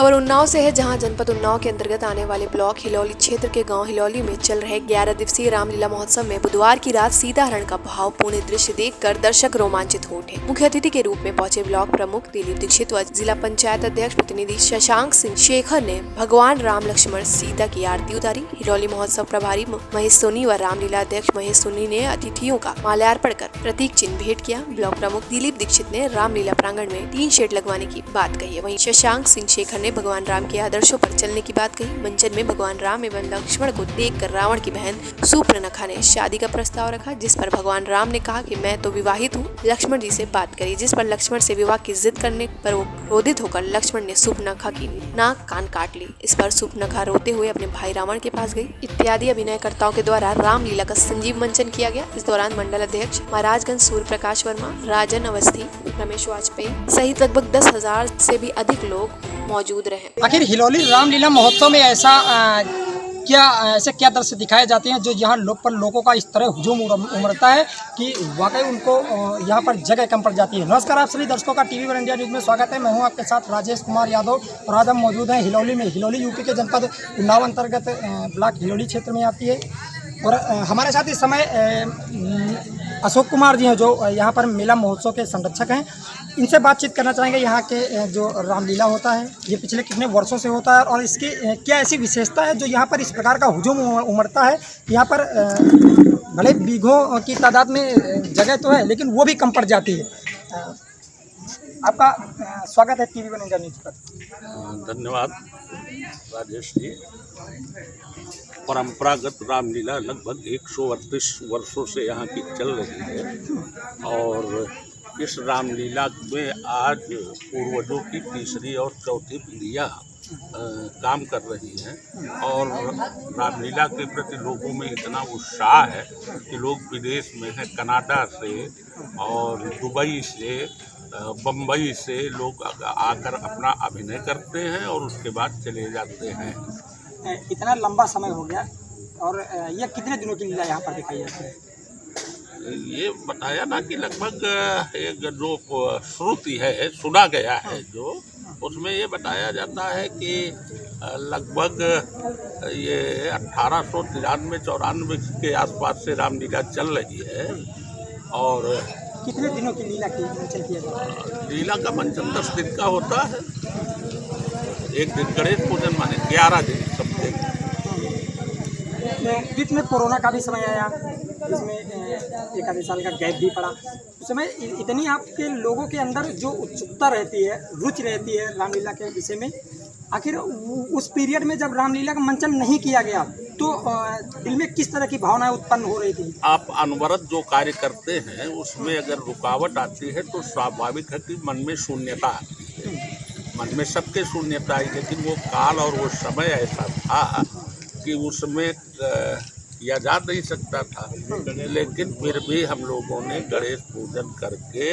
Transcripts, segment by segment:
खबर उन्नाव से है, जहां जनपद उन्नाव के अंतर्गत आने वाले ब्लॉक हिलौली क्षेत्र के गांव हिलौली में चल रहे 11 दिवसीय रामलीला महोत्सव में बुधवार की रात सीता हरण का भावपूर्ण दृश्य देखकर दर्शक रोमांचित हो उठे। मुख्य अतिथि के रूप में पहुंचे ब्लॉक प्रमुख दिलीप दीक्षित व जिला पंचायत अध्यक्ष प्रतिनिधि शशांक सिंह शेखर ने भगवान राम लक्ष्मण सीता की आरती उतारी। हिलौली महोत्सव प्रभारी महेश सोनी व रामलीला अध्यक्ष महेश सोनी ने अतिथियों का माल्यार्पण कर प्रतीक चिन्ह भेंट किया। ब्लॉक प्रमुख दिलीप दीक्षित ने रामलीला प्रांगण में 3 शेड लगवाने की बात कही है। वहीं शशांक सिंह शेखर ने भगवान राम के आदर्शों पर चलने की बात कही। मंचन में भगवान राम एवं लक्ष्मण को देखकर रावण की बहन सुपर्णखा ने शादी का प्रस्ताव रखा, जिस पर भगवान राम ने कहा कि मैं तो विवाहित हूँ। लक्ष्मण जी से बात करी, जिस पर लक्ष्मण से विवाह की जिद करने पर वो क्रोधित होकर लक्ष्मण ने सुपर्णखा की नाक कान काट ली। इस पर सुपर्णखा रोते हुए अपने भाई रावण के पास गई। इत्यादि अभिनयकर्ताओं के द्वारा रामलीला का संजीव मंचन किया गया। इस दौरान मंडल अध्यक्ष महाराजगंज सूर्य प्रकाश वर्मा, राजन अवस्थी, रमेश वाजपेयी सहित लगभग 10,000 से भी अधिक लोग मौजूद रहे। आखिर हिलौली रामलीला महोत्सव में ऐसे क्या दृश्य दिखाए जाते हैं जो यहाँ लोगों का इस तरह हुजूम उमड़ता है कि वाकई उनको यहाँ पर जगह कम पड़ जाती है। नमस्कार, आप सभी दर्शकों का टीवी वन इंडिया न्यूज़ में स्वागत है। मैं हूँ आपके साथ राजेश कुमार यादव और आज हम मौजूद हैं हिलौली में। हिलौली यूपी के जनपद उन्नाव अंतर्गत ब्लॉक हिलौली क्षेत्र में आती है और हमारे साथ इस समय अशोक कुमार जी हैं जो यहाँ पर मेला महोत्सव के संरक्षक हैं। इनसे बातचीत करना चाहेंगे। यहाँ के जो रामलीला होता है ये पिछले कितने वर्षों से होता है और इसकी क्या ऐसी विशेषता है जो यहाँ पर इस प्रकार का हुजूम उमड़ता है। यहाँ पर भले बीघों की तादाद में जगह तो है लेकिन वो भी कम पड़ जाती है। आपका स्वागत है टीवी वन इंडिया न्यूज़ पर। धन्यवाद राजेश जी। परंपरागत रामलीला लगभग 138 वर्षों से यहाँ की चल रही है और इस रामलीला में आज पूर्वजों की तीसरी और चौथी पीढ़ियाँ काम कर रही हैं और रामलीला के प्रति लोगों में इतना उत्साह है कि लोग विदेश में हैं, कनाडा से और दुबई से, बम्बई से लोग आकर अपना अभिनय करते हैं और उसके बाद चले जाते हैं। इतना लंबा समय हो गया और यह कितने दिनों की लीला यहाँ पर दिखाई जाती है? ये बताया ना कि लगभग एक जो श्रुति है, सुना गया है जो, उसमें ये बताया जाता है कि लगभग ये 1893-94 के आसपास से रामलीला चल रही है। और कितने दिनों की लीला की मंचन किया जाता है? लीला का मंचन 10 दिन का होता है। एक दिन गणेश पूजन माने 11 दिन सबसे। बीच में कोरोना का भी समय आया, जिसमें एक आधे साल का गैप भी पड़ा। उस समय इतनी आपके लोगों के अंदर जो उत्सुकता रहती है, रुचि रहती है रामलीला के विषय में, आखिर उस पीरियड में जब रामलीला का मंचन नहीं किया गया तो दिल में किस तरह की भावनाएं उत्पन्न हो रही थी? आप अनवरत जो कार्य करते हैं उसमें अगर रुकावट आती है तो स्वाभाविक है कि मन में शून्यता आती है। मन में सबके शून्यता आई, लेकिन वो काल और वो समय ऐसा था कि उसमें किया जा नहीं सकता था। लेकिन फिर भी हम लोगों ने गणेश पूजन करके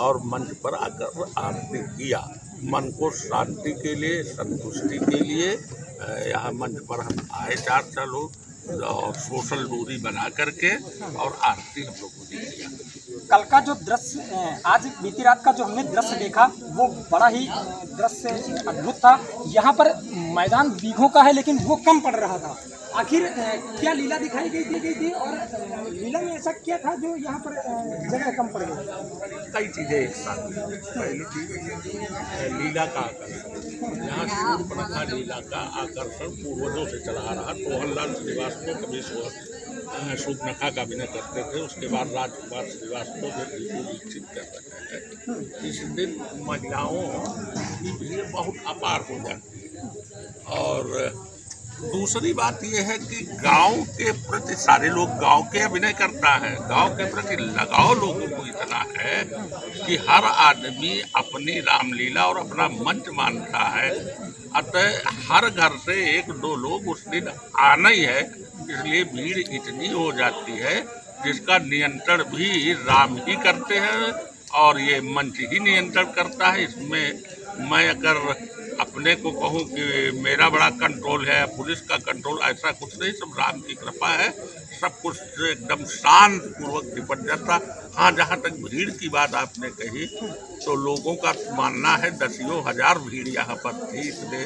और मंच पर आकर आरती किया। मन को शांति के लिए, संतुष्टि के लिए यहाँ मंच पर हम आए 4 लोग और सोशल दूरी बना करके और आरती हम लोगों ने किया। कल का जो दृश्य, आज बीती रात का जो हमने दृश्य देखा वो बड़ा ही दृश्य अद्भुत था। यहाँ पर मैदान बीघों का है लेकिन वो कम पड़ रहा था। आखिर क्या लीला दिखाई गई थी और लीला में ऐसा क्या था जो यहाँ पर जगह कम पड़ गई? कई चीज़ें एक साथ। पहली चीज़ लीला का आकर्षण। यहाँ शूर्पणखा लीला का आकर्षण पूर्वजों से चला आ रहा। मोहनलाल श्रीवास्तव कभी शूर्पणखा का अभिनय करते थे, उसके बाद राजकुमार श्रीवास्तव भी विकसित कर रहे हैं। इस दिन महिलाओं की भीड़ बहुत अपार हो जाती है। और दूसरी बात यह है कि गांव के प्रति सारे लोग गांव के अभिनय करता है। गांव के प्रति लगाव लोगों को इतना है कि हर आदमी अपनी रामलीला और अपना मंच मानता है। अतः हर घर से 1-2 लोग उस दिन आना ही है, इसलिए भीड़ इतनी हो जाती है जिसका नियंत्रण भी राम ही करते हैं और ये मंच ही नियंत्रण करता है। इसमें मैं अगर अपने को कहूँ कि मेरा बड़ा कंट्रोल है, पुलिस का कंट्रोल, ऐसा कुछ नहीं। सब राम की कृपा है। सब कुछ एकदम शांत पूर्वक निपट जाता। हाँ, जहाँ तक भीड़ की बात आपने कही तो लोगों का मानना है दसियों हजार भीड़ यहाँ पर थी इसलिए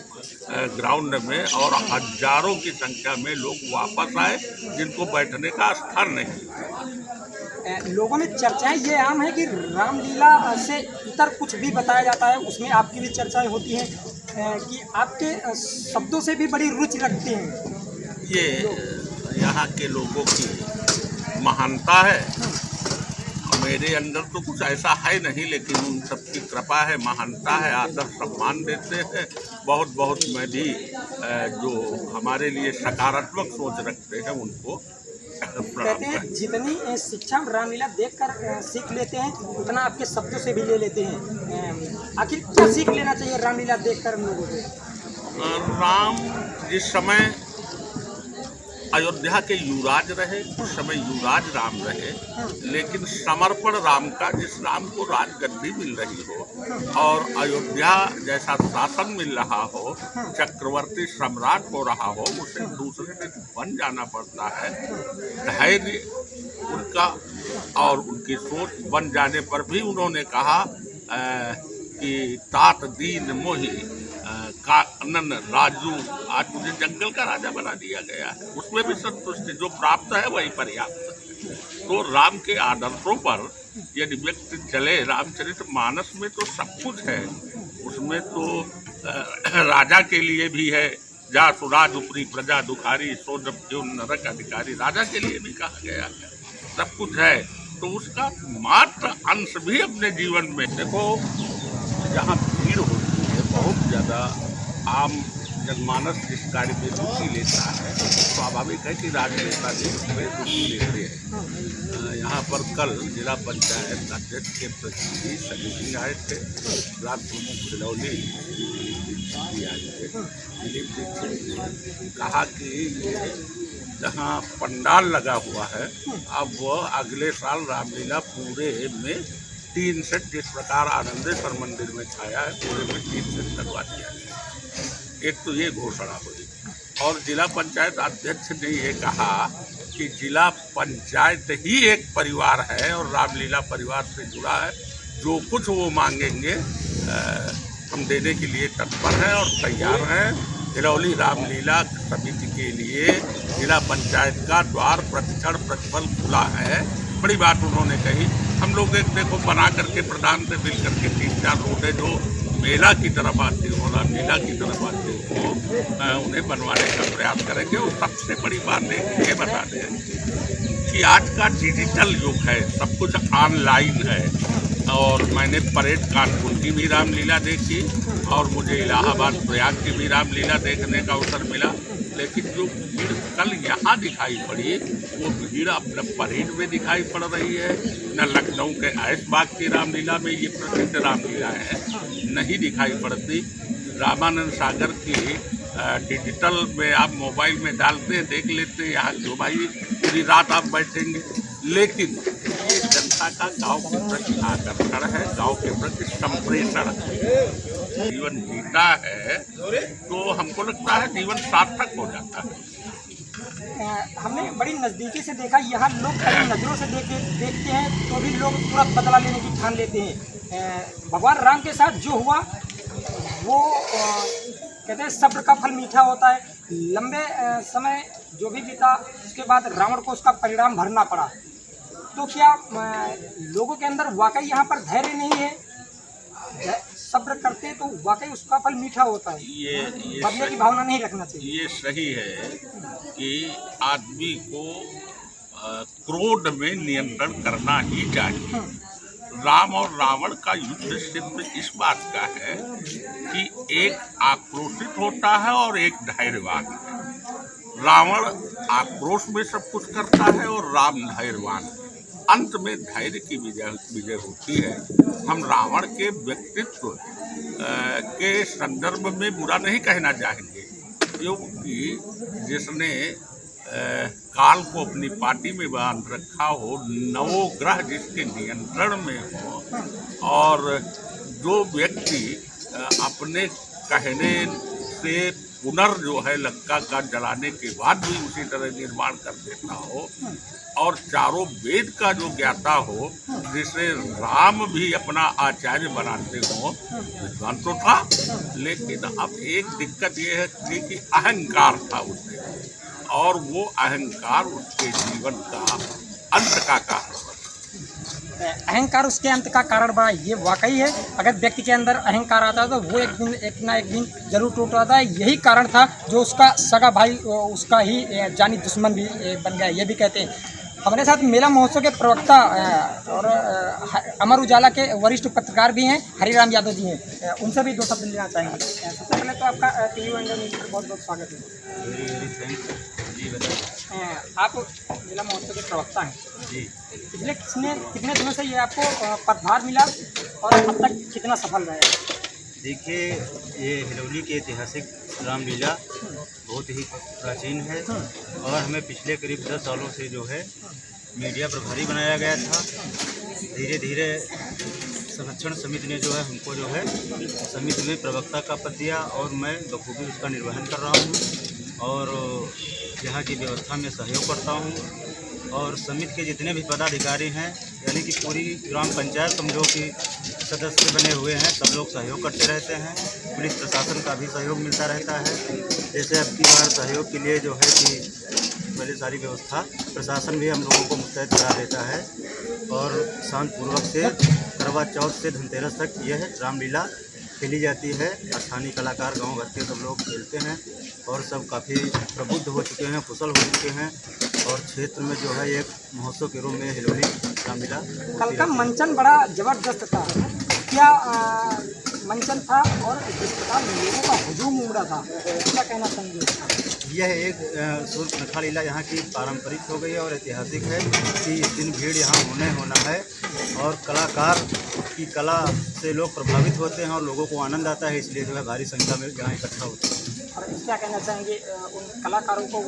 ग्राउंड में, और हजारों की संख्या में लोग वापस आए जिनको बैठने का स्थान नहीं। लोगों में चर्चाएं ये आम है कि रामलीला से इतर कुछ भी बताया जाता है, उसमें आपकी भी चर्चाएं होती हैं कि आपके शब्दों से भी बड़ी रुचि रखते हैं। ये यहाँ के लोगों की महानता है। मेरे अंदर तो कुछ ऐसा है नहीं, लेकिन उन सबकी कृपा है, महानता है, आदर सम्मान देते हैं। बहुत बहुत मैं भी जो हमारे लिए सकारात्मक सोच रखते हैं उनको कहते हैं जितनी शिक्षा हम रामलीला देखकर सीख लेते हैं उतना आपके शब्दों से भी ले लेते हैं। आखिर क्या सीख लेना चाहिए रामलीला देखकर हम लोगों को? राम जिस समय अयोध्या के युवराज रहे उस समय युवराज राम रहे, लेकिन समर्पण राम का, जिस राम को राजगद्दी मिल रही हो और अयोध्या जैसा शासन मिल रहा हो, चक्रवर्ती सम्राट हो रहा हो, उसे दूसरे दिन बन जाना पड़ता है। धैर्य उनका और उनकी सोच बन जाने पर भी उन्होंने कहा कि तात दीन मोहि कानन राजू, आज मुझे जंगल का राजा बना दिया गया है, उसमें भी संतुष्टि, जो प्राप्त है वही पर्याप्त है। तो राम के आदर्शों पर यदि व्यक्ति चले, रामचरितमानस में तो सब कुछ है, उसमें तो राजा के लिए भी है, जा सुराज उपरी प्रजा दुखारी सो जब क्यों नरक अधिकारी, राजा के लिए भी कहा गया है, सब कुछ है। तो उसका मात्र अंश भी अपने जीवन में देखो, जहाँ भीड़ होती है बहुत ज़्यादा, आम जनमानस जिस कार्य में रुचि लेता है, स्वाभाविक है कि राजनेता भी उसमें रुचि लेते हैं। यहाँ पर कल जिला पंचायत अध्यक्ष के प्रतिनिधि सभी सिंह आए थे, ब्लॉक प्रमुख खिलौनी आए थे, दिलीप दीक्षित ने कहा कि ये जहाँ पंडाल लगा हुआ है, अब वह अगले साल रामलीला पूरे में 3 सेट, जिस प्रकार आनंदेश्वर मंदिर में छाया है, पूरे में 3 सेट लगवा दिया गया। एक तो ये घोषणा हुई, और जिला पंचायत अध्यक्ष ने ये कहा कि जिला पंचायत ही एक परिवार है और रामलीला परिवार से जुड़ा है, जो कुछ वो मांगेंगे हम देने के लिए तत्पर हैं और तैयार हैं। हिलौली रामलीला समिति के लिए जिला पंचायत का द्वार प्रतिक्षण प्रतिफल खुला है। बड़ी बात उन्होंने कही। हम लोग एक देखो बना करके प्रधान से मिल करके 3-4 रोडें जो मेला की तरफ आती हो, रामलीला की तरफ आती हो, उन्हें बनवाने का प्रयास करेंगे। और सबसे बड़ी बात ये बता दें कि आज का डिजिटल युग है, सब कुछ ऑनलाइन है। और मैंने परेड कानपुर की भी रामलीला देखी और मुझे इलाहाबाद प्रयाग की भी रामलीला देखने का अवसर मिला, लेकिन जो भीड़ कल यहाँ दिखाई पड़ी वो भीड़ अपने परेड में दिखाई पड़ रही है, न लखनऊ के ऐशबाग की रामलीला में ये प्रसिद्ध रामलीला है नहीं दिखाई पड़ती। रामानंद सागर की डिजिटल में आप मोबाइल में डालते हैं, देख लेते हैं, यहाँ क्यों भाई पूरी रात आप बैठेंगे। लेकिन ये जनता का गांव के प्रति आकर्षण है, गांव के प्रति संप्रेषण है। जीवन जीता है तो हमको लगता है जीवन सार्थक हो जाता है। हमने बड़ी नज़दीकी से देखा, यहाँ लोग कई नज़रों से देखते हैं तो भी लोग तुरंत बदला लेने की ठान लेते हैं। भगवान राम के साथ जो हुआ वो कहते हैं सब्र का फल मीठा होता है। लंबे समय जो भी बीता उसके बाद रावण को उसका परिणाम भरना पड़ा। तो क्या लोगों के अंदर वाकई यहाँ पर धैर्य नहीं है? सब्र करते तो वाकई उसका फल मीठा होता है। ये बदले की भावना नहीं रखना चाहिए। ये सही है कि आदमी को क्रोध में नियंत्रण करना ही चाहिए। राम और रावण का युद्ध सिर्फ इस बात का है कि एक आक्रोशित होता है और एक धैर्यवान है। रावण आक्रोश में सब कुछ करता है और राम धैर्यवान है। अंत में धैर्य की विजय होती है। हम रावण के व्यक्तित्व के संदर्भ में बुरा नहीं कहना चाहेंगे, क्योंकि जिसने काल को अपनी पार्टी में बांध रखा हो, 9 ग्रह जिसके नियंत्रण में हो, और जो व्यक्ति अपने कहने से पुनर् जो है लंका का जलाने के बाद भी उसी तरह निर्माण कर देता हो और चारों वेद का जो ज्ञाता हो, जिसे राम भी अपना आचार्य बनाते हो, विद्वान तो था, लेकिन अब एक दिक्कत ये है कि अहंकार था उसमें, और वो अहंकार उसके जीवन का अंत का कारण बना। अहंकार उसके अंत का कारण बना, ये वाकई है। अगर व्यक्ति के अंदर अहंकार आता है तो वो एक ना एक दिन जरूर टूट रहा था। यही कारण था जो उसका सगा भाई उसका ही जानी दुश्मन भी बन गया, ये भी कहते हैं। हमारे साथ मेला महोत्सव के प्रवक्ता और अमर उजाला के वरिष्ठ पत्रकार भी हैं, हरिराम यादव जी हैं, उनसे भी दो शब्द लेना चाहेंगे। सबसे पहले तो आपका टीवी इंडिया न्यूज़ पर बहुत बहुत स्वागत है। आप मेला महोत्सव के प्रवक्ता हैं जी। पिछले कितने दिनों से ये आपको पदभार मिला और अब तक कितना सफल रहा है? देखिए, ये हिलौली की ऐतिहासिक रामलीला बहुत ही प्राचीन है और हमें पिछले करीब 10 सालों से जो है मीडिया प्रभारी बनाया गया था। धीरे धीरे संरक्षण समिति ने जो है हमको जो है समिति में प्रवक्ता का पद दिया और मैं बखूबी उसका निर्वहन कर रहा हूँ और यहाँ की व्यवस्था में सहयोग करता हूँ। और समिति के जितने भी पदाधिकारी हैं, यानी कि पूरी ग्राम पंचायत समझो कि सदस्य बने हुए हैं, सब लोग सहयोग करते रहते हैं। पुलिस प्रशासन का भी सहयोग मिलता रहता है। जैसे अब की बार सहयोग के लिए जो है कि पहले सारी व्यवस्था प्रशासन भी हम लोगों को मुस्तैद करा देता है और शांतिपूर्वक से करवा चौथ से धनतेरस तक यह रामलीला खेली जाती है। स्थानीय कलाकार गांव भर के सब लोग खेलते हैं और सब काफ़ी प्रबुद्ध हो चुके हैं, कुशल हो चुके हैं और क्षेत्र में जो है एक महोत्सव के रूप में हिलौली रामलीला। कल का मंचन बड़ा जबरदस्त था, क्या मंचन था और जिस प्रकार लोगों का हुजूम उमड़ा था, क्या कहना चाहेंगे? यह एक सूर्यनखा लीला यहाँ की पारंपरिक हो गई है और ऐतिहासिक है कि इस दिन भीड़ यहाँ होना है और कलाकार की कला से लोग प्रभावित होते हैं और लोगों को आनंद आता है, इसलिए जो है भारी संख्या में यहाँ इकट्ठा होते हैं। और क्या कहना चाहेंगे उन कलाकारों को,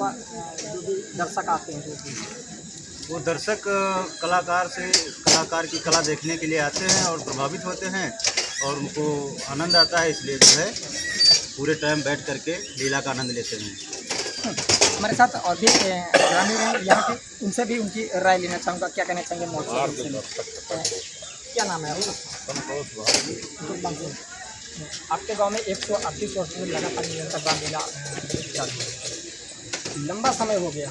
जो भी दर्शक आते हैं, वो दर्शक कलाकार की कला देखने के लिए आते हैं और प्रभावित होते हैं और उनको आनंद आता है, इसलिए जो है पूरे टाइम बैठ करके लीला का आनंद लेते हैं। हमारे साथ और भी ग्रामीण हैं यहाँ के, उनसे भी उनकी राय लेना चाहूँगा। क्या कहना चाहेंगे महोत्सव? क्या नाम है आपका? आपके गांव में 138 वर्ष में लगातार निरंतर रामलीला चालू है, लंबा समय हो गया।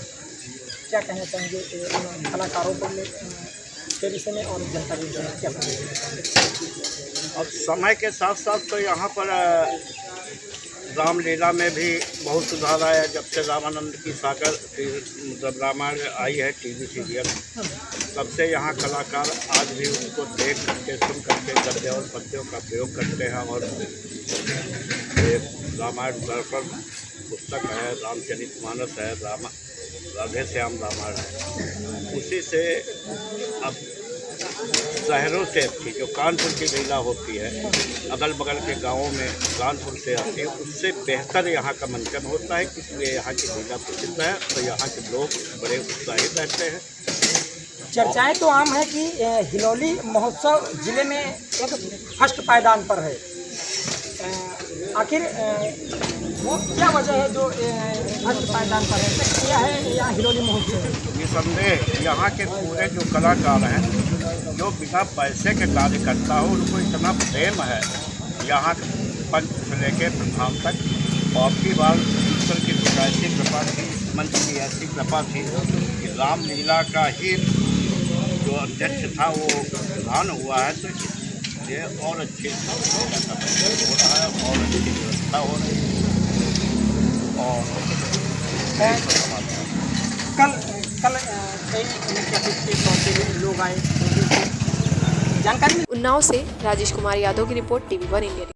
क्या कहना चाहेंगे उन कलाकारों को के विषय में और जनता के विषय में क्या कहना चाहेंगे? अब समय के साथ साथ तो यहाँ पर रामलीला में भी बहुत सुधार आया। जब से रामानंद की सागर जब रामायण आई है टीवी सीरियल, तब से यहाँ कलाकार आज भी उसको देख करके सुन करके गद्य और पद्यों का प्रयोग करते हैं। और एक रामायण दर्पण पुस्तक है, रामचरितमानस है, राधे श्याम रामायण है, उसी से अब शहरों से अच्छी जो कानपुर की लीला होती है, अगल बगल के गांवों में कानपुर से आती है, उससे बेहतर यहाँ का मंचन होता है। इसलिए यहाँ की लीला प्रसिद्ध है तो यहाँ के लोग बड़े उत्साहित रहते हैं। चर्चाएं तो आम है कि हिलौली महोत्सव जिले में एक फर्स्ट पायदान पर है। आखिर वो क्या वजह है जो फर्स्ट पायदान पर है? क्या है यहाँ हिलौली महोत्सव? निसंदेह यहाँ के पूरे जो कलाकार हैं, जो बिना पैसे के कार्य करता हो, उनको इतना प्रेम है यहाँ पंच से लेकर प्रधान तक। और की बार ईश्वर की ऐसी कृपा थी, मंच की ऐसी कृपा थी कि रामलीला का ही जो अध्यक्ष था वो प्रधान हुआ है, तो ये और अच्छी हो रहा है और अच्छी व्यवस्था हो रही है। और कल कई लोग आए जानकारी। उन्नाव से राजेश कुमार यादव की रिपोर्ट, TV1 इंडिया।